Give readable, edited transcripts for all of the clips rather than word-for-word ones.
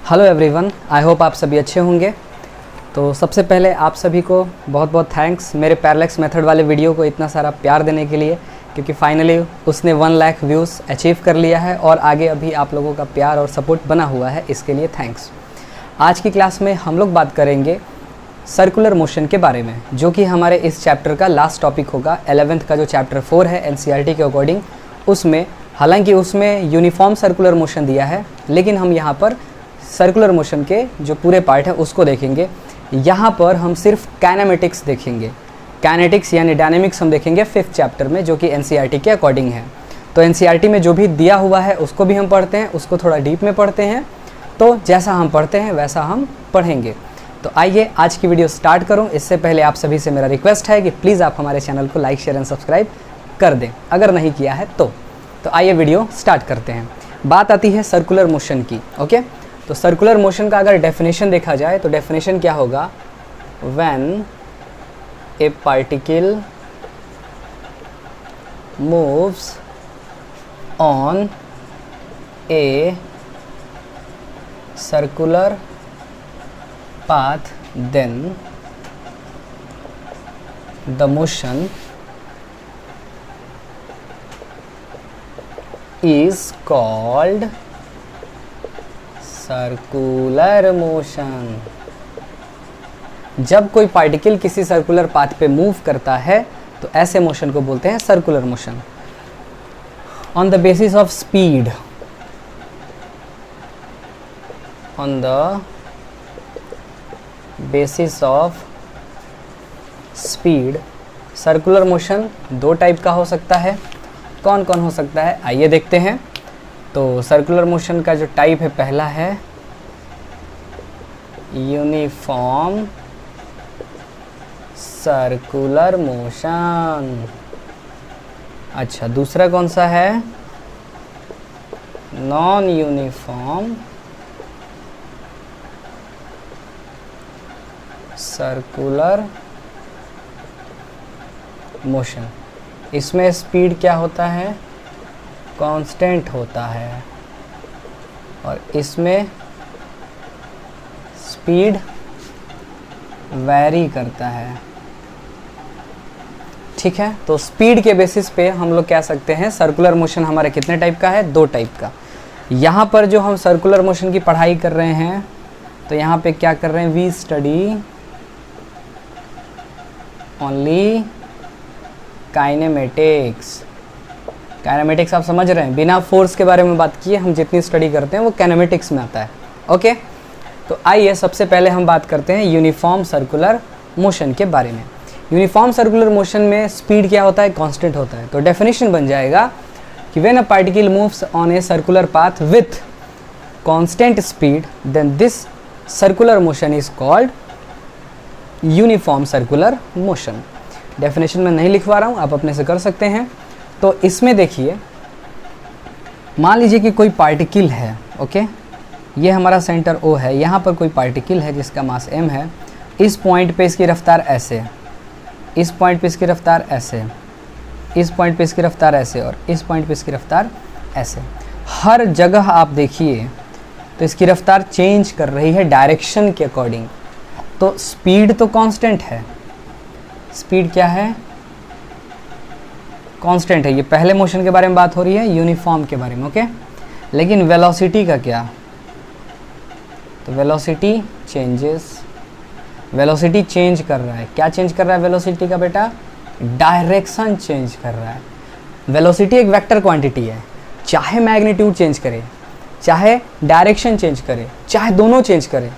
Hello everyone, I hope आप सभी अच्छे होंगे। तो सबसे पहले आप सभी को बहुत बहुत थैंक्स मेरे पैरेलैक्स मेथड वाले वीडियो को इतना सारा प्यार देने के लिए, क्योंकि फाइनली उसने 1 लाख व्यूज़ अचीव कर लिया है और आगे अभी आप लोगों का प्यार और सपोर्ट बना हुआ है, इसके लिए थैंक्स। आज की क्लास में हम लोग बात करेंगे सर्कुलर मोशन के बारे में, जो कि हमारे इस चैप्टर का लास्ट टॉपिक होगा। 11th का जो चैप्टर 4 है एनसीईआरटी के अकॉर्डिंग, उसमें हालांकि उसमें यूनिफॉर्म सर्कुलर मोशन दिया है, लेकिन हम यहाँ पर सर्कुलर मोशन के जो पूरे पार्ट है उसको देखेंगे। यहाँ पर हम सिर्फ काइनेमेटिक्स देखेंगे, काइनेटिक्स यानी डायनेमिक्स हम देखेंगे 5th चैप्टर में, जो कि एनसीईआरटी के अकॉर्डिंग है। तो एनसीईआरटी में जो भी दिया हुआ है उसको भी हम पढ़ते हैं, उसको थोड़ा डीप में पढ़ते हैं। तो जैसा हम पढ़ते हैं वैसा हम पढ़ेंगे। तो आइए आज की वीडियो स्टार्ट करूं। इससे पहले आप सभी से मेरा रिक्वेस्ट है कि प्लीज़ आप हमारे चैनल को लाइक, शेयर एंड सब्सक्राइब कर दें अगर नहीं किया है तो आइए वीडियो स्टार्ट करते हैं। बात आती है सर्कुलर मोशन की। ओके, तो सर्कुलर मोशन का अगर डेफिनेशन देखा जाए तो डेफिनेशन क्या होगा? When A particle moves on a circular path, then the motion is called circular motion. जब कोई पार्टिकल किसी सर्कुलर पाथ पे मूव करता है तो ऐसे मोशन को बोलते हैं circular motion. On the basis of speed, on the basis of speed circular motion 2 type का हो सकता है। कौन कौन हो सकता है आइए देखते हैं। तो सर्कुलर मोशन का जो टाइप है, पहला है यूनिफॉर्म सर्कुलर मोशन। अच्छा, दूसरा कौन सा है? Non uniform circular motion. इसमें स्पीड क्या होता है? कांस्टेंट होता है, और इसमें स्पीड वैरी करता है। ठीक है, तो स्पीड के बेसिस पे हम लोग कह सकते हैं सर्कुलर मोशन हमारे कितने टाइप का है? 2 टाइप का। यहाँ पर जो हम सर्कुलर मोशन की पढ़ाई कर रहे हैं तो यहाँ पे क्या कर रहे हैं? We study only kinematics. Kinematics आप समझ रहे हैं, बिना फोर्स के बारे में बात किए हम जितनी स्टडी करते हैं वो काइनेमेटिक्स में आता है। ओके, तो आइए सबसे पहले हम बात करते हैं यूनिफॉर्म सर्कुलर मोशन के बारे में। यूनिफॉर्म सर्कुलर मोशन में स्पीड क्या होता है? कांस्टेंट होता है। तो डेफिनेशन बन जाएगा कि when a particle moves on a circular path with constant speed, then this circular motion is called uniform circular motion. Definition में नहीं लिखवा रहा हूँ, आप अपने से कर सकते हैं। तो इसमें देखिए, मान लीजिए कि कोई पार्टिकल है। ओके, ये हमारा सेंटर O है, यहाँ पर कोई पार्टिकल है जिसका मास m है। इस पॉइंट पे इसकी रफ्तार ऐसे है, इस पॉइंट पे इसकी रफ्तार ऐसे, इस पॉइंट पे इसकी रफ्तार ऐसे, और इस पॉइंट पे इसकी रफ्तार ऐसे। हर जगह आप देखिए तो इसकी रफ्तार चेंज कर रही है डायरेक्शन के अकॉर्डिंग। तो स्पीड तो कांस्टेंट है, स्पीड क्या है? कांस्टेंट है। ये पहले मोशन के बारे में बात हो रही है, यूनिफॉर्म के बारे में। ओके, लेकिन वेलोसिटी का क्या? तो वेलोसिटी चेंजेस, वेलोसिटी चेंज कर रहा है। क्या चेंज कर रहा है वेलोसिटी का बेटा? डायरेक्शन चेंज कर रहा है। वेलोसिटी एक वेक्टर क्वांटिटी है, चाहे मैग्नीट्यूड चेंज करे, चाहे डायरेक्शन चेंज करे, चाहे दोनों चेंज करे,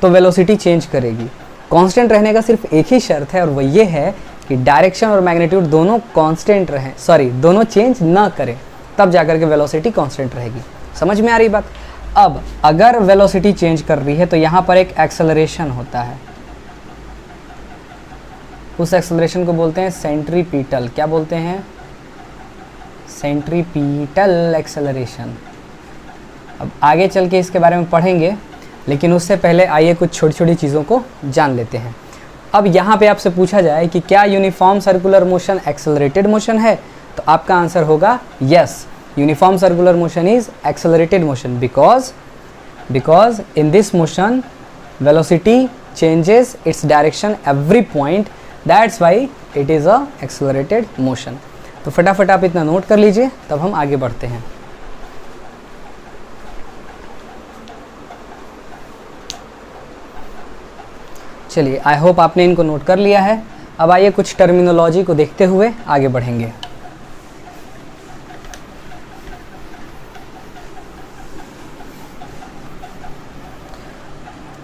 तो वेलोसिटी चेंज करेगी। कांस्टेंट रहने का सिर्फ एक ही शर्त है, और वो ये है कि डायरेक्शन और मैग्नीट्यूड दोनों कांस्टेंट रहें, दोनों चेंज ना करें, तब जाकर के वेलोसिटी कांस्टेंट रहेगी। समझ में आ रही बात? अब अगर वेलोसिटी चेंज कर रही है तो यहाँ पर एक एक्सेलरेशन होता है, उस एक्सेलरेशन को बोलते हैं सेंट्रीपिटल। क्या बोलते हैं? Centripetal acceleration. अब आगे चल के इसके बारे में पढ़ेंगे, लेकिन उससे पहले आइए कुछ छोटी छोटी चीज़ों को जान लेते हैं। अब यहाँ पे आपसे पूछा जाए कि क्या uniform circular motion accelerated motion है, तो आपका आंसर होगा yes, uniform circular motion is accelerated motion because because in this motion velocity changes its direction every point, that's why it is a accelerated motion. तो फटाफट आप इतना note कर लीजिए, तब हम आगे बढ़ते हैं. चलिए, आई होप आपने इनको नोट कर लिया है. अब आइए कुछ टर्मिनोलॉजी को देखते हुए आगे बढ़ेंगे.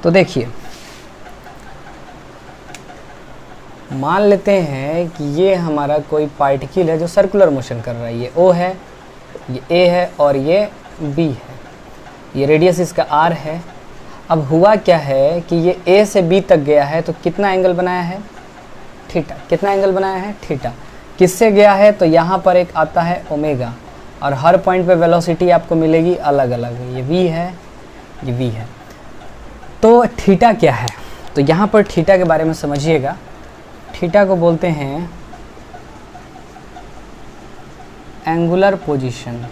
तो देखिए, मान लेते हैं कि ये हमारा कोई पार्टिकल है जो सर्कुलर मोशन कर रहा है. ये O है, ये A है और ये B है. ये रेडियस इसका R है. अब हुआ क्या है कि ये A से B तक गया है, तो कितना एंगल बनाया है? थीटा. कितना एंगल बनाया है? थीटा. किससे गया है? तो यहाँ पर एक आता है ओमेगा, और हर पॉइंट पे वेलोसिटी आपको मिलेगी अलग अलग. ये V है, ये V है. तो थीटा क्या है? तो यहाँ पर थीटा के बारे में समझिएगा. थीटा को बोलते हैं एंगुलर पोजीशन.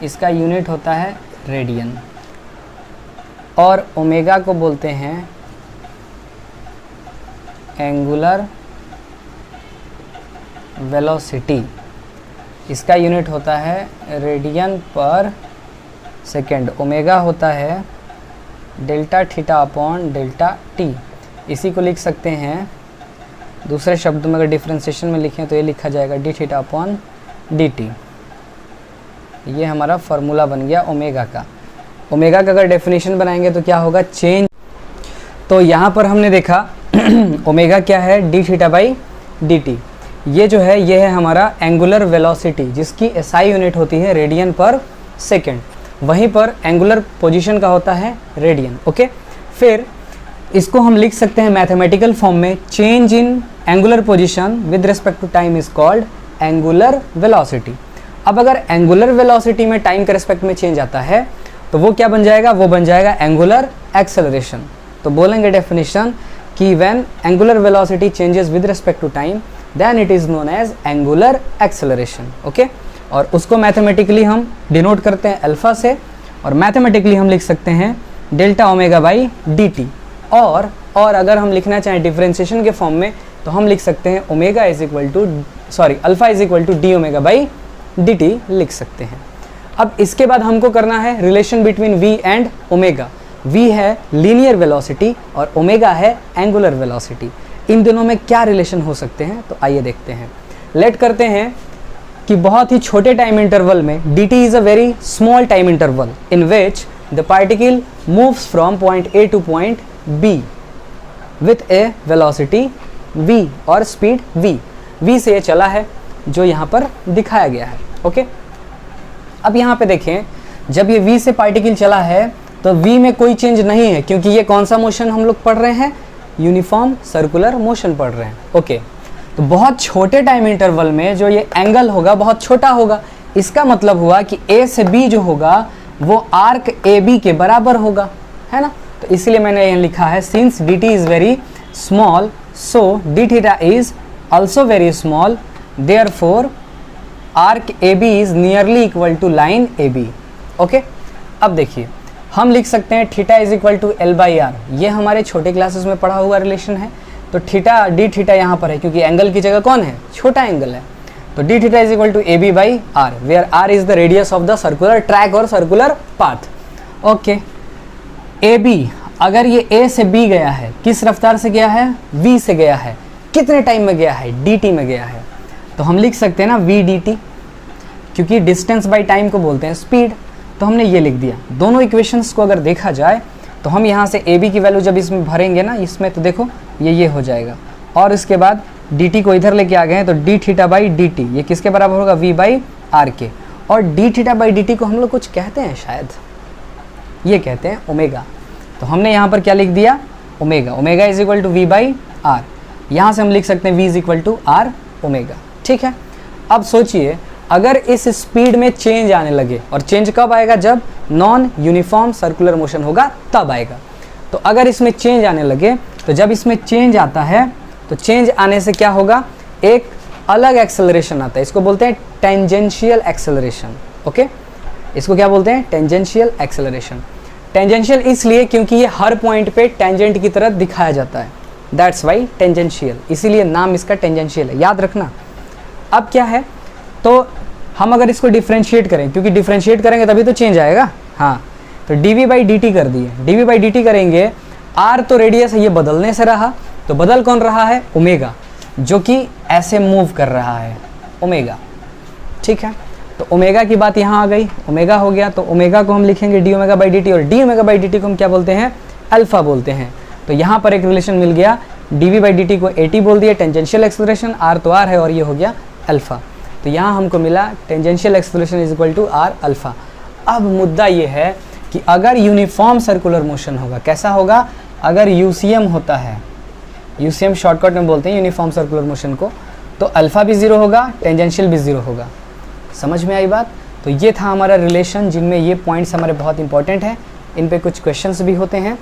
इसका यूनिट होता है रेडियन. और ओमेगा को बोलते हैं एंगुलर वेलोसिटी. इसका यूनिट होता है रेडियन पर सेकेंड. ओमेगा होता है delta theta upon delta T. इसी को लिख सकते हैं दूसरे शब्द में, अगर डिफ्रेंसिएशन में लिखें तो ये लिखा जाएगा D theta upon D T. ये हमारा फार्मूला बन गया ओमेगा का. ओमेगा का अगर डेफिनेशन बनाएंगे तो क्या होगा? चेंज. तो यहाँ पर हमने देखा ओमेगा क्या है? D theta by D T. ये जो है ये है हमारा एंगुलर वेलोसिटी, जिसकी एसआई यूनिट होती है रेडियन पर सेकेंड. वहीं पर एंगुलर पोजीशन का होता है रेडियन. ओके, फिर इसको हम लिख सकते हैं मैथमेटिकल फॉर्म में. Change in angular position with respect to time is called angular velocity. अब अगर एंगुलर वेलोसिटी में टाइम के रिस्पेक्ट में चेंज आता है तो वो क्या बन जाएगा? वो बन जाएगा एंगुलर एक्सेलरेशन. तो बोलेंगे डेफिनेशन कि when angular velocity changes with respect to time then it is known as angular acceleration. Okay, और उसको मैथमेटिकली हम डिनोट करते हैं अल्फा से, और मैथमेटिकली हम लिख सकते हैं delta omega by D T. और अगर हम लिखना चाहें डिफरेंशिएशन के फॉर्म में तो हम लिख सकते हैं omega is equal to alpha is equal to D omega by D T लिख सकते हैं. अब इसके बाद हमको करना है relation between v and omega. v है लीनियर वेलोसिटी और ओमेगा है एंगुलर वेलोसिटी. इन दोनों में क्या रिलेशन हो सकते हैं? तो आइए देखते हैं. लेट करते हैं कि बहुत ही छोटे टाइम इंटरवल में dt is a very small time interval in which the particle moves from point A two point B with A velocity v और स्पीड v से ये चला है जो यहाँ पर दिखाया गया है. ओके, अब यहाँ पे देखें, जब ये v से पार्टिकल चला है तो v में कोई चेंज नहीं है, क्योंकि ये कौन सा मोशन हम लोग पढ़ रहे हैं? यूनिफॉर्म सर्कुलर मोशन पढ़ रहे हैं. ओके, तो बहुत छोटे टाइम इंटरवल में जो ये एंगल होगा बहुत छोटा होगा. इसका मतलब हुआ कि a से b जो होगा वो आर्क AB के बराबर होगा, है ना. तो इसलिए मैंने यहाँ लिखा है since dt is very small so d theta is also very small, therefore arc AB is nearly equal to line AB. Okay, अब देखिए हम लिख सकते हैं theta is equal to L by R. ये हमारे छोटे क्लासेस में पढ़ा हुआ रिलेशन है. तो थीटा डी थीटा यहाँ पर है क्योंकि एंगल की जगह कौन है? छोटा एंगल है. तो D theta is equal to A B by R, where R is the radius of the circular track और circular path. Okay, A B, अगर ये ए से बी गया है, किस रफ्तार से गया है? v से गया है. कितने टाइम में गया है? dt में गया है. तो हम लिख सकते हैं ना v dt, क्योंकि डिस्टेंस बाई टाइम को बोलते हैं स्पीड. तो हमने ये लिख दिया. दोनों इक्वेशंस को अगर देखा जाए तो हम यहाँ से ए बी की वैल्यू जब इसमें भरेंगे ना, इसमें तो देखो ये हो जाएगा, और इसके बाद dt को इधर लेके आ गए हैं तो d थीटा बाई dt ये किसके बराबर होगा? v बाई आर के. और d थीटा बाई dt को हम लोग कुछ कहते हैं, शायद ये कहते हैं ओमेगा. तो हमने यहाँ पर क्या लिख दिया? Omega. Omega is equal to V by R. यहाँ से हम लिख सकते हैं v is equal to R omega. ठीक है, अब सोचिए अगर इस स्पीड में चेंज आने लगे, और चेंज कब आएगा? जब नॉन यूनिफॉर्म सर्कुलर मोशन होगा तब आएगा. तो अगर इसमें चेंज आने लगे, तो जब इसमें चेंज आता है तो चेंज आने से क्या होगा? एक अलग एक्सेलरेशन आता है. इसको बोलते हैं टेंजेंशियल एक्सेलरेशन. ओके, इसको क्या बोलते हैं? Tangential acceleration. टेंजेंशियल इसलिए क्योंकि ये हर पॉइंट पे टेंजेंट की तरह दिखाया जाता है, दैट्स वाई टेंजेंशियल, इसीलिए नाम इसका टेंजेंशियल है, याद रखना। अब क्या है, तो हम अगर इसको डिफ्रेंशिएट करें, क्योंकि डिफ्रेंशिएट करेंगे तभी तो चेंज आएगा, हाँ, तो dv बाई dt कर दिए, dv बाई dt करेंगे, r तो रेडियस है, ये बदलने से रहा, तो बदल कौन रहा है? ओमेगा, जो कि ऐसे मूव कर रहा है, ओमेगा, ठीक है। तो ओमेगा की बात यहाँ आ गई, ओमेगा हो गया, तो ओमेगा को हम लिखेंगे D omega by D T, और D omega by D T को हम क्या बोलते हैं? अल्फा बोलते हैं। तो यहाँ पर एक रिलेशन मिल गया, D V by D T को ए टी बोल दिया, टेंजेंशियल एक्सेलरेशन, आर तो आर है और ये हो गया अल्फा। तो यहाँ हमको मिला tangential acceleration is equal to R alpha. अब मुद्दा ये है कि अगर यूनिफॉर्म सर्कुलर मोशन होगा, कैसा होगा? अगर यूसीएम होता है, यूसीएम शॉर्टकट में बोलते हैं यूनिफॉर्म सर्कुलर मोशन को, तो अल्फा भी ज़ीरो होगा, टेंजेंशियल भी ज़ीरो होगा। समझ में आई बात? तो ये था हमारा रिलेशन, जिनमें ये पॉइंट्स हमारे बहुत इंपॉर्टेंट हैं, इन पे कुछ क्वेश्चंस भी होते हैं।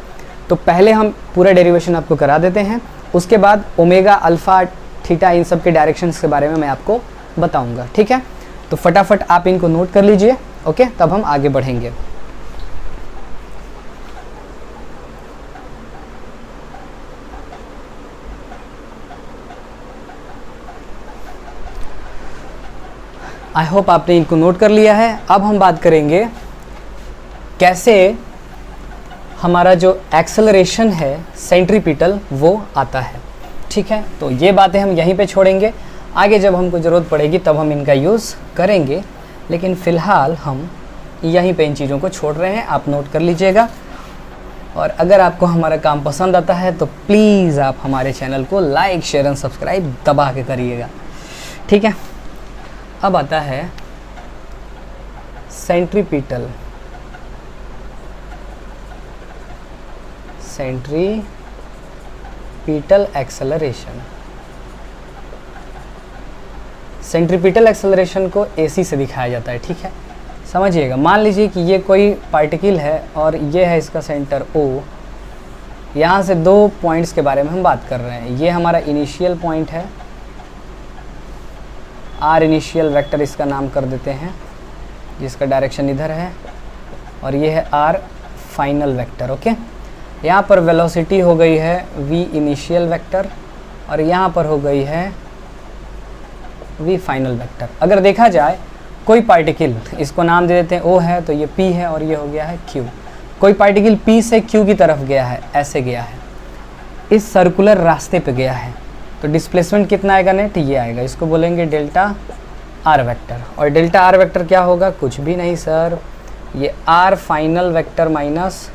तो पहले हम पूरा डेरिवेशन आपको करा देते हैं, उसके बाद ओमेगा, अल्फ़ा, थीटा, इन सब के डायरेक्शंस के बारे में मैं आपको बताऊंगा, ठीक है। तो फटाफट आप इनको नोट कर लीजिए, ओके, तब हम आगे बढ़ेंगे। आई होप आपने इनको नोट कर लिया है। अब हम बात करेंगे कैसे हमारा जो एक्सेलरेशन है सेंट्रीपिटल वो आता है, ठीक है। तो ये बातें हम यहीं पे छोड़ेंगे, आगे जब हमको ज़रूरत पड़ेगी तब हम इनका यूज़ करेंगे, लेकिन फ़िलहाल हम यहीं पे इन चीज़ों को छोड़ रहे हैं, आप नोट कर लीजिएगा। और अगर आपको हमारा काम पसंद आता है तो प्लीज़ आप हमारे चैनल को लाइक, शेयर एंड सब्सक्राइब दबा के करिएगा, ठीक है। अब आता है centripetal, centripetal acceleration. Centripetal acceleration को AC से दिखाया जाता है, ठीक है। समझिएगा, मान लीजिए कि ये कोई पार्टिकल है और ये है इसका सेंटर O, यहाँ से दो पॉइंट्स के बारे में हम बात कर रहे हैं। ये हमारा इनिशियल पॉइंट है, आर इनिशियल वेक्टर इसका नाम कर देते हैं, जिसका डायरेक्शन इधर है, और ये है आर फाइनल वेक्टर, ओके। यहाँ पर वेलोसिटी हो गई है v इनिशियल वेक्टर, और यहाँ पर हो गई है v फाइनल वेक्टर। अगर देखा जाए कोई पार्टिकल, इसको नाम दे देते हैं O है, तो ये P है और ये हो गया है Q। कोई पार्टिकल P से Q की तरफ गया है, ऐसे गया है, इस सर्कुलर रास्ते पे गया है, तो डिस्प्लेसमेंट कितना आएगा नेट? ये आएगा, इसको बोलेंगे डेल्टा आर वेक्टर। और डेल्टा आर वेक्टर क्या होगा? कुछ भी नहीं सर, ये R final vector minus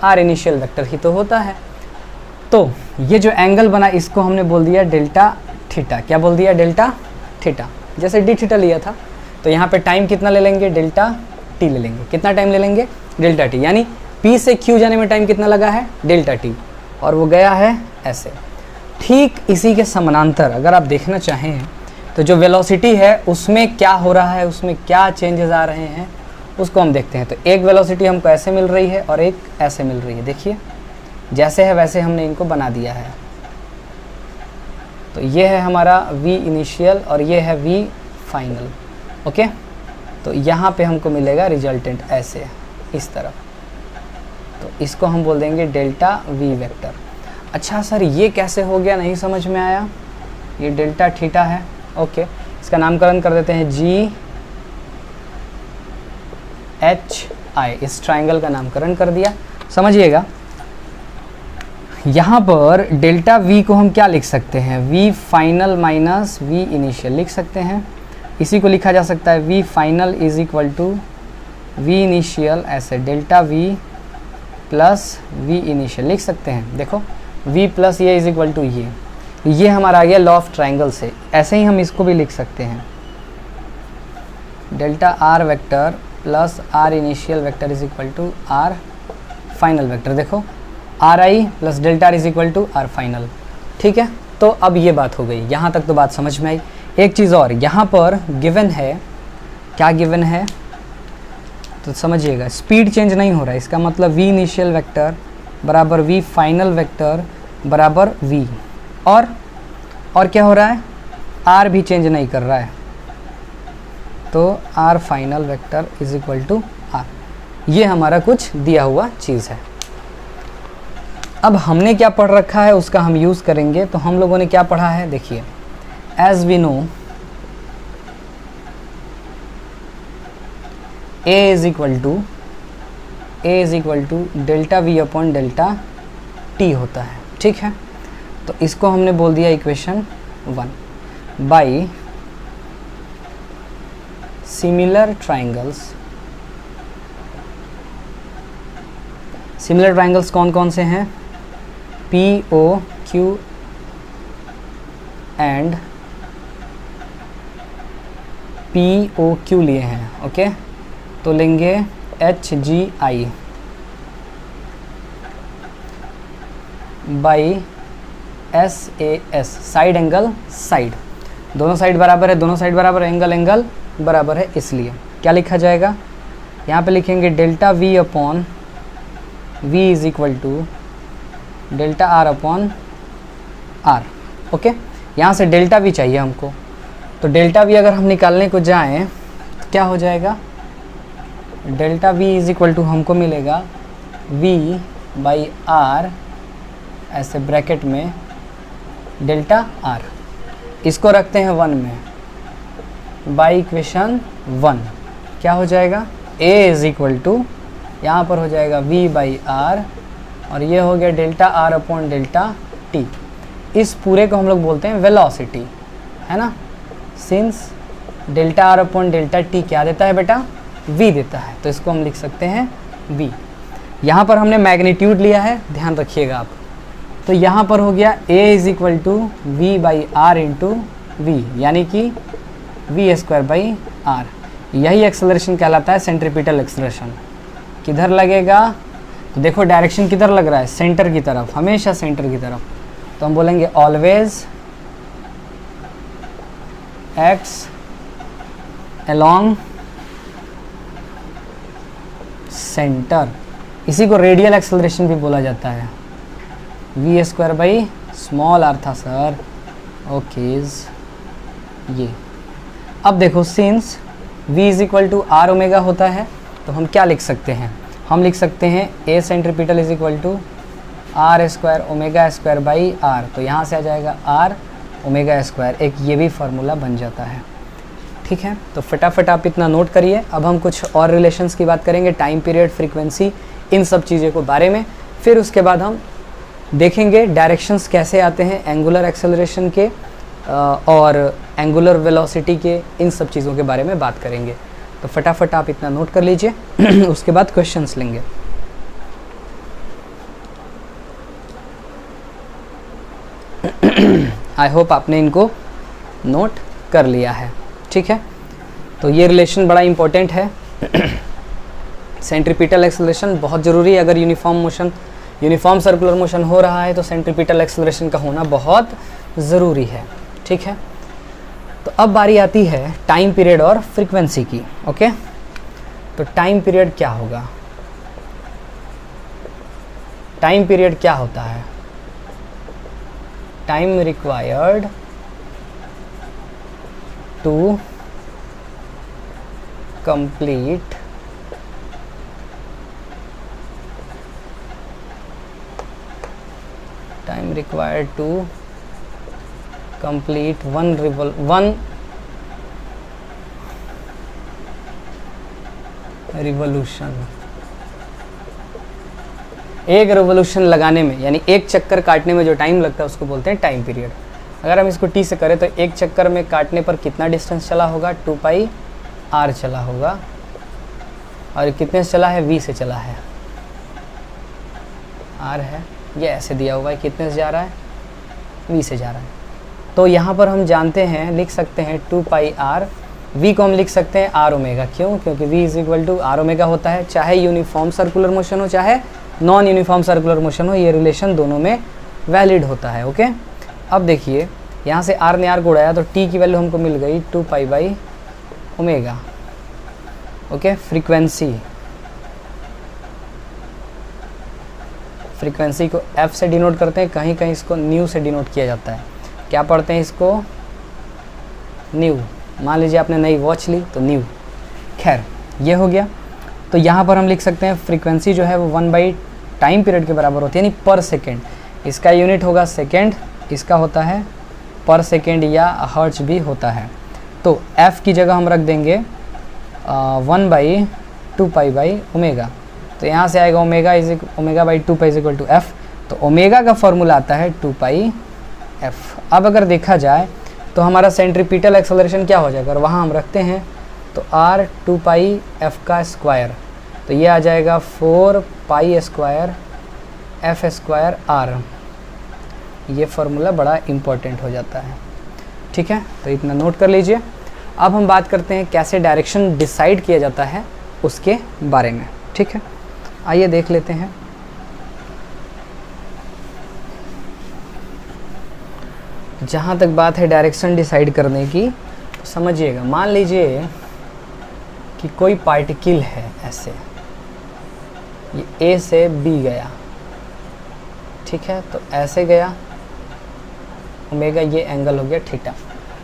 R initial vector ही तो होता है। तो ये जो एंगल बना इसको हमने बोल दिया डेल्टा थीटा। क्या बोल दिया? Delta theta. जैसे डी थीटा लिया था, तो यहाँ पे टाइम कितना ले लेंगे? डेल्टा टी ले लेंगे। कितना टाइम ले लेंगे? Delta T. यानी पी से क्यू जाने में टाइम कितना लगा है? डेल्टा टी, और वो गया है ऐसे। ठीक इसी के समानांतर अगर आप देखना चाहें तो जो वेलोसिटी है उसमें क्या हो रहा है, उसमें क्या चेंजेस आ रहे हैं, उसको हम देखते हैं। तो एक वेलोसिटी हमको ऐसे मिल रही है और एक ऐसे मिल रही है। देखिए जैसे है वैसे हमने इनको बना दिया है। तो ये है हमारा v इनिशियल और ये है v फाइनल, ओके। तो यहाँ पे हमको मिलेगा रिजल्टेंट ऐसे इस तरफ, तो इसको हम बोल देंगे डेल्टा v वेक्टर। अच्छा सर ये कैसे हो गया, नहीं समझ में आया। ये डेल्टा थीटा है, ओके। इसका नामकरण कर देते हैं GHI, इस ट्राइंगल का नामकरण कर दिया। समझिएगा यहाँ पर डेल्टा v को हम क्या लिख सकते हैं? v final minus v initial लिख सकते हैं। इसी को लिखा जा सकता है v final is equal to v initial, ऐसे delta v plus v initial लिख सकते हैं। देखो v प्लस ये इज इक्वल टू ये हमारा आ गया लॉ ऑफ ट्राइंगल से। ऐसे ही हम इसको भी लिख सकते हैं, delta r vector plus r initial vector is equal to r final vector. देखो ri plus delta r is equal to r final, ठीक है। तो अब ये बात हो गई, यहाँ तक तो बात समझ में आई। एक चीज़ और, यहाँ पर गिवन है, क्या गिवन है तो समझिएगा, स्पीड चेंज नहीं हो रहा है। इसका मतलब v इनिशियल वेक्टर बराबर v फाइनल वेक्टर बराबर v, और क्या हो रहा है? r भी चेंज नहीं कर रहा है, तो R final vector is equal to R, ये हमारा कुछ दिया हुआ चीज़ है। अब हमने क्या पढ़ रखा है उसका हम यूज़ करेंगे। तो हम लोगों ने क्या पढ़ा है, देखिए, as we know A is equal to delta V upon delta T होता है, ठीक है। तो इसको हमने बोल दिया इक्वेशन 1 बाई सिमिलर ट्राइंगल्स कौन कौन से हैं, P O Q and P O Q लिए हैं, ओके। तो लेंगे H G I by S A S, side angle side, दोनों साइड बराबर है, दोनों साइड बराबर, एंगल बराबर है, इसलिए क्या लिखा जाएगा, यहाँ पे लिखेंगे delta V upon V is equal to delta R upon R, okay. यहाँ से डेल्टा वी चाहिए हमको, तो डेल्टा वी अगर हम निकालने को जाएं तो क्या हो जाएगा, delta V is equal to हमको मिलेगा वी बाई आर, ऐसे ब्रैकेट में डेल्टा आर, इसको रखते हैं 1 में, बाई इक्वेशन 1 क्या हो जाएगा, a इज इक्वल टू यहाँ पर हो जाएगा v बाई आर, और ये हो गया delta R upon delta T. इस पूरे को हम लोग बोलते हैं वेलोसिटी, है ना, since delta R upon delta T क्या देता है बेटा, v देता है, तो इसको हम लिख सकते हैं v। यहाँ पर हमने मैग्नीट्यूड लिया है, ध्यान रखिएगा आप। तो यहाँ पर हो गया a is equal to V by R into V, यानी कि वी स्क्वायर बाई आर। यही एक्सेलरेशन कहलाता है सेंट्रीपिटल एक्सेलरेशन। किधर लगेगा, तो देखो डायरेक्शन किधर लग रहा है, सेंटर की तरफ, हमेशा सेंटर की तरफ। तो हम बोलेंगे ऑलवेज एक्स अलोंग सेंटर, इसी को रेडियल एक्सेलरेशन भी बोला जाता है। V square by small R था सर, ओकेज ये। अब देखो since v is equal to R omega होता है, तो हम क्या लिख सकते हैं, हम लिख सकते हैं a centripetal is equal to R square omega square by R. तो यहाँ से आ जाएगा आर ओमेगा स्क्वायर, एक ये भी फार्मूला बन जाता है, ठीक है। तो फटाफट आप इतना नोट करिए। अब हम कुछ और रिलेशंस की बात करेंगे, टाइम पीरियड, फ्रीक्वेंसी, इन सब चीज़ों के बारे में। फिर उसके बाद हम देखेंगे डायरेक्शंस कैसे आते हैं एंगुलर एक्सेलरेशन के और एंगुलर वेलोसिटी के, इन सब चीज़ों के बारे में बात करेंगे। तो फटाफट आप इतना नोट कर लीजिए उसके बाद क्वेश्चंस लेंगे। आई होप आपने इनको नोट कर लिया है, ठीक है। तो ये रिलेशन बड़ा इंपॉर्टेंट है। सेंट्रीपिटल एक्सेलरेशन बहुत ज़रूरी है। अगर यूनिफॉर्म सर्कुलर मोशन हो रहा है तो सेंट्रीपिटल एक्सेलरेशन का होना बहुत ज़रूरी है, ठीक है। तो अब बारी आती है टाइम पीरियड और फ्रीक्वेंसी की, ओके। तो टाइम पीरियड क्या होगा, टाइम पीरियड क्या होता है, time required to complete time required to complete one revolution। एक रेवोल्यूशन लगाने में, यानी एक चक्कर काटने में जो टाइम लगता है उसको बोलते हैं टाइम पीरियड। अगर हम इसको t से करें तो एक चक्कर में काटने पर कितना डिस्टेंस चला होगा, 2 पाई r चला होगा, और कितने से चला है, v से चला है, r है, ये ऐसे दिया हुआ है, कितने से जा रहा है, v से जा रहा है। तो यहाँ पर हम जानते हैं, लिख सकते हैं 2 पाई r, v को हम लिख सकते हैं r ओमेगा, क्यों, क्योंकि v is equal to r omega होता है, चाहे यूनिफॉर्म सर्कुलर मोशन हो चाहे नॉन यूनिफॉर्म सर्कुलर मोशन हो, ये रिलेशन दोनों में वैलिड होता है, ओके। अब देखिए यहाँ से r ने r को उड़ाया तो t की वैल्यू हमको मिल गई 2 pi by omega, okay. Frequency को f से डिनोट करते हैं, कहीं कहीं इसको न्यू से डिनोट किया जाता है। क्या पढ़ते हैं इसको, न्यू, मान लीजिए आपने नई वॉच ली तो न्यू। खैर ये हो गया। तो यहाँ पर हम लिख सकते हैं फ्रीक्वेंसी जो है वो 1 टाइम पीरियड के बराबर होती है, यानी पर सेकेंड। इसका यूनिट होगा सेकेंड, इसका होता है पर सेकेंड या हर्ट्ज भी होता है। तो f की जगह हम रख देंगे 1/2π/ओमेगा। तो यहाँ से आएगा ओमेगा/2π f। तो ओमेगा का फॉर्मूला आता है 2πf। अब अगर देखा जाए तो हमारा सेंट्रीपिटल एक्सेलरेशन क्या हो जाएगा, अगर वहाँ हम रखते हैं तो r 2πf का स्क्वायर, तो ये आ जाएगा 4π² f² r। ये फार्मूला बड़ा इम्पोर्टेंट हो जाता है, ठीक है। तो इतना नोट कर लीजिए। अब हम बात करते हैं कैसे डायरेक्शन डिसाइड किया जाता है उसके बारे में, ठीक है। आइए देख लेते हैं। जहाँ तक बात है डायरेक्शन डिसाइड करने की, तो समझिएगा, मान लीजिए कि कोई पार्टिकल है ऐसे, ये A से B गया, ठीक है। तो ऐसे गया ओमेगा, ये एंगल हो गया थीटा।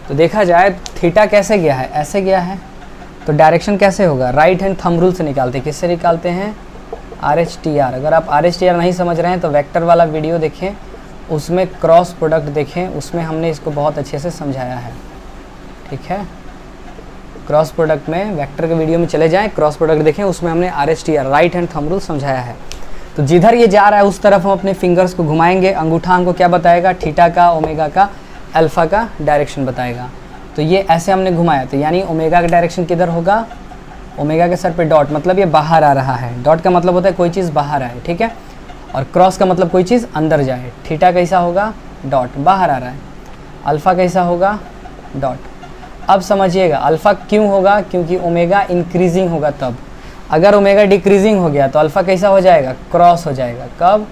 तो देखा जाए थीटा कैसे गया है, ऐसे गया है। तो डायरेक्शन कैसे होगा, राइट हैंड थंब रूल से निकालते हैं। किससे निकालते हैं, RHTR। अगर आप RHTR नहीं समझ रहे हैं तो वेक्टर वाला वीडियो देखें, उसमें क्रॉस प्रोडक्ट देखें, उसमें हमने इसको बहुत अच्छे से समझाया है, ठीक है। क्रॉस प्रोडक्ट में वेक्टर के वीडियो में चले जाएं, क्रॉस प्रोडक्ट देखें, उसमें हमने RHTR right hand thumb rule समझाया है। तो जिधर ये जा रहा है उस तरफ हम अपने फिंगर्स को घुमाएंगे। अंगूठा हमको क्या बताएगा, थीटा का, ओमेगा का, अल्फा का डायरेक्शन बताएगा। तो ये ऐसे हमने घुमाया, तो यानी ओमेगा का डायरेक्शन किधर होगा, ओमेगा के सर पे डॉट, मतलब ये बाहर आ रहा है। डॉट का मतलब होता है कोई चीज़ बाहर आए, ठीक है। और क्रॉस का मतलब कोई चीज़ अंदर जाए। थीटा कैसा होगा, डॉट, बाहर आ रहा है। अल्फ़ा कैसा होगा, डॉट। अब समझिएगा अल्फ़ा क्यों होगा, क्योंकि ओमेगा इंक्रीजिंग होगा तब। अगर ओमेगा डिक्रीजिंग हो गया तो अल्फ़ा कैसा हो जाएगा, क्रॉस हो जाएगा। कब,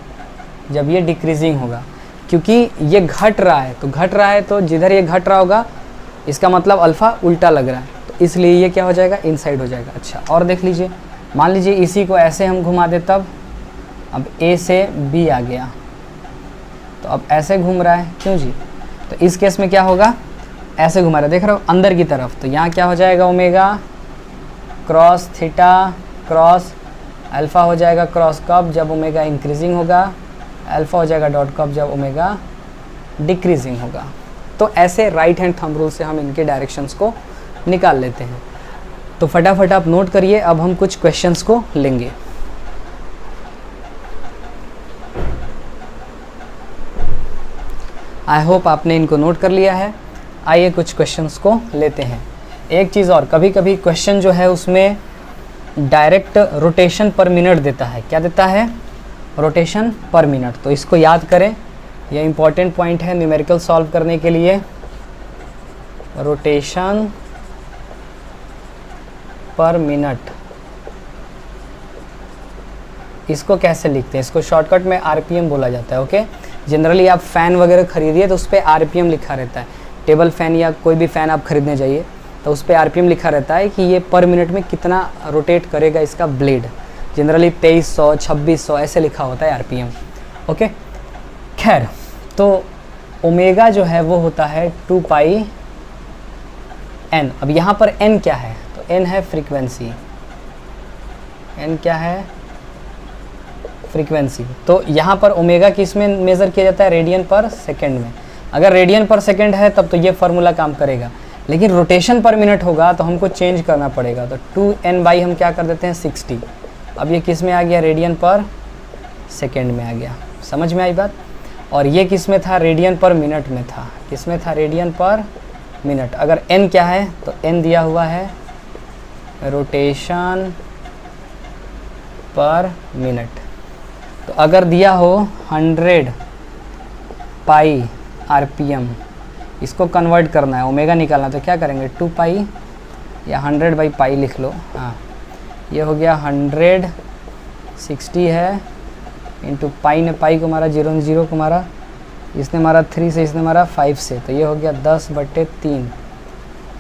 जब ये डिक्रीजिंग होगा, क्योंकि ये घट रहा है। तो घट रहा है तो जिधर ये घट रहा होगा इसका मतलब अल्फ़ा उल्टा लग रहा है, तो इसलिए ये क्या हो जाएगा, इनसाइड हो जाएगा। अच्छा, और देख लीजिए, मान लीजिए इसी को ऐसे हम घुमा दे, तब अब A से B आ गया, तो अब ऐसे घूम रहा है, क्यों जी। तो इस केस में क्या होगा, ऐसे घुमा रहा है, देख रहे हो अंदर की तरफ। तो यहाँ क्या हो जाएगा, omega cross theta cross alpha हो जाएगा। क्रॉस कब, जब ओमेगा इंक्रीजिंग होगा। अल्फ़ा हो जाएगा डॉट कब, जब ओमेगा डिक्रीजिंग होगा। तो ऐसे राइट हैंड थंब रूल से हम इनके डायरेक्शंस को निकाल लेते हैं। तो फटाफट आप नोट करिए। अब हम कुछ क्वेश्चंस को लेंगे। आई होप आपने इनको नोट कर लिया है। आइए कुछ क्वेश्चंस को लेते हैं। एक चीज़ और, कभी कभी क्वेश्चन जो है उसमें डायरेक्ट रोटेशन पर मिनट देता है। क्या देता है, रोटेशन पर मिनट। तो इसको याद करें, यह इंपॉर्टेंट पॉइंट है न्यूमेरिकल सॉल्व करने के लिए। रोटेशन पर मिनट, इसको कैसे लिखते हैं, इसको शॉर्टकट में RPM बोला जाता है। ओके, जनरली आप फ़ैन वगैरह खरीदिए तो उस पर RPM लिखा रहता है। टेबल फ़ैन या कोई भी फ़ैन आप खरीदने जाइए तो उस पर RPM लिखा रहता है कि ये पर मिनट में कितना रोटेट करेगा इसका ब्लेड। जनरली 2300 2600 ऐसे लिखा होता है RPM। ओके, खैर, तो ओमेगा जो है वो होता है 2πN। अब यहाँ पर N क्या है, तो N है फ्रीक्वेंसी। N क्या है, फ्रीक्वेंसी। तो यहाँ पर ओमेगा किस में मेज़र किया जाता है, रेडियन पर सेकेंड में। अगर रेडियन पर सेकेंड है तब तो ये फार्मूला काम करेगा, लेकिन रोटेशन पर मिनट होगा तो हमको चेंज करना पड़ेगा। तो 2N/ हम क्या कर देते हैं 60। अब ये किस में आ गया, रेडियन पर सेकेंड में आ गया। समझ में आई बात। और ये किस में था, रेडियन पर मिनट में था। किस में था, रेडियन पर मिनट। अगर N क्या है तो N दिया हुआ है रोटेशन पर मिनट। तो अगर दिया हो 100 पाई RPM, इसको कन्वर्ट करना है, ओमेगा निकालना, तो क्या करेंगे 2π या 100/π लिख लो। हाँ, ये हो गया 100, 60 है इंटू पाई ने पाई को मारा, 0 0 को मारा, इसने मारा 3 से, इसने मारा 5 से, तो ये हो गया 10/3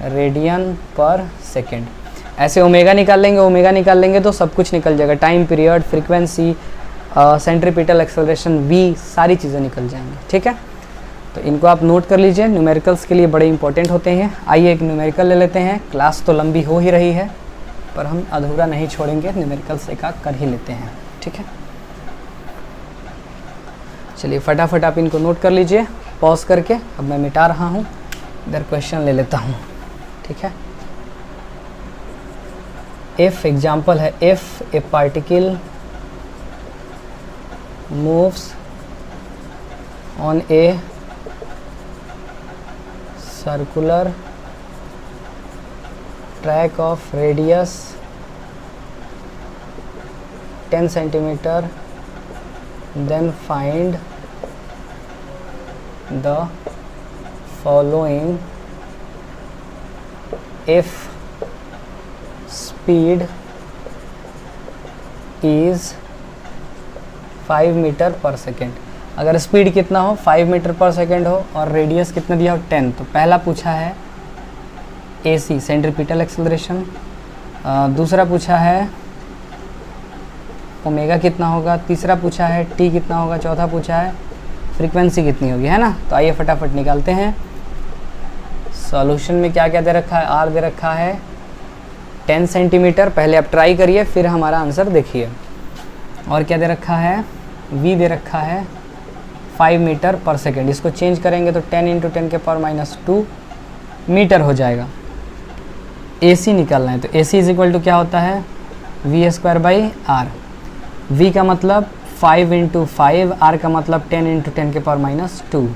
रेडियन पर सेकेंड। ऐसे ओमेगा निकाल लेंगे, ओमेगा निकाल लेंगे तो सब कुछ निकल जाएगा। Time period, frequency, centripetal acceleration, V, सारी चीज़ें निकल जाएंगी। ठीक है, तो इनको आप नोट कर लीजिए, न्यूमेरिकल्स के लिए बड़े इंपॉर्टेंट होते हैं। आइए एक न्यूमेरिकल ले लेते हैं। क्लास तो लंबी हो ही रही है पर हम अधूरा नहीं छोड़ेंगे, न्यूमेरिकल्स एक आध कर ही लेते हैं, ठीक है। चलिए फटाफट आप इनको नोट कर लीजिए पॉज करके। अब मैं मिटा रहा हूँ, इधर क्वेश्चन ले लेता हूँ, ठीक है। इफ एग्जाम्पल है, if A particle moves on a circular track of radius 10 centimeter, then find the following if speed is 5 metre पर सेकेंड। अगर स्पीड कितना हो, 5 मीटर पर सेकेंड हो और रेडियस कितना दिया हो 10, तो पहला पूछा है AC सेंट्रीपिटल एक्सेलरेशन, दूसरा पूछा है ओमेगा कितना होगा, तीसरा पूछा है T कितना होगा, चौथा पूछा है फ्रीक्वेंसी कितनी होगी, है ना। तो आइए फटाफट निकालते हैं। सॉल्यूशन में क्या क्या दे रखा है, R दे रखा है 10 सेंटीमीटर, पहले आप ट्राई करिए फिर हमारा आंसर देखिए। और क्या दे रखा है, V दे रखा है 5 मीटर पर सेकेंड। इसको चेंज करेंगे तो 10 × 10⁻²मीटर मीटर हो जाएगा। AC निकालना है तो AC इज इक्वल टू क्या होता है, V²/R। V का मतलब 5 × 5, R का मतलब 10 × 10⁻²।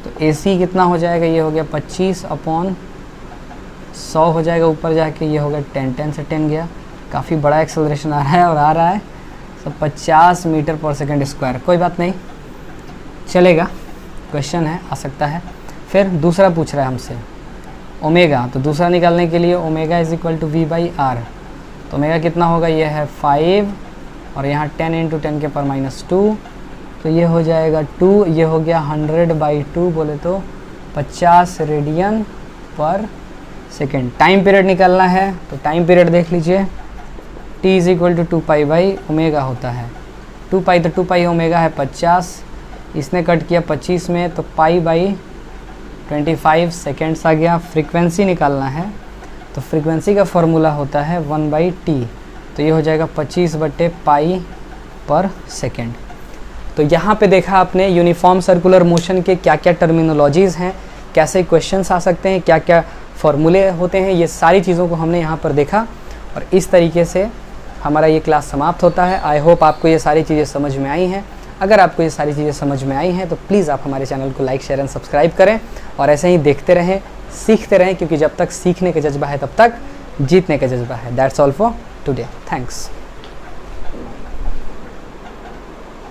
तो AC कितना हो जाएगा, ये हो गया 25/100 हो जाएगा, ऊपर जाके ये होगा 10 से 10 गया, काफ़ी बड़ा एक्सेलरेशन आ रहा है और आ रहा है तो 50 मीटर पर सेकेंड स्क्वायर। कोई बात नहीं, चलेगा, क्वेश्चन है, आ सकता है। फिर दूसरा पूछ रहा है हमसे ओमेगा, तो दूसरा निकालने के लिए omega is equal to V/R। तो ओमेगा कितना होगा, ये है 5 और यहाँ 10 × 10⁻², तो ये हो जाएगा 2, ये हो गया 100/2, बोले तो 50 रेडियन पर सेकेंड। टाइम पीरियड निकालना है तो टाइम पीरियड देख लीजिए, T इज इक्वल टू 2π/ओमेगा होता है। 2π तो 2π ओमेगा है 50, इसने कट किया 25 में तो π/25 सेकेंड्स आ गया। फ्रीक्वेंसी निकालना है तो फ्रीक्वेंसी का फॉर्मूला होता है 1/T, तो ये हो जाएगा 25/π पर सेकेंड। तो यहाँ पे देखा आपने यूनिफॉर्म सर्कुलर मोशन के क्या क्या टर्मिनोलॉजीज़ हैं, कैसे क्वेश्चंस आ सकते हैं, क्या क्या फॉर्मूले होते हैं, ये सारी चीज़ों को हमने यहाँ पर देखा और इस तरीके से हमारा ये क्लास समाप्त होता है। आई होप आपको ये सारी चीज़ें समझ में आई हैं। अगर आपको ये सारी चीज़ें समझ में आई हैं तो प्लीज़ आप हमारे चैनल को लाइक, शेयर एंड सब्सक्राइब करें और ऐसे ही देखते रहें, सीखते रहें, क्योंकि जब तक सीखने का जज्बा है तब तक जीतने का जज्बा है। That's all for today, thanks.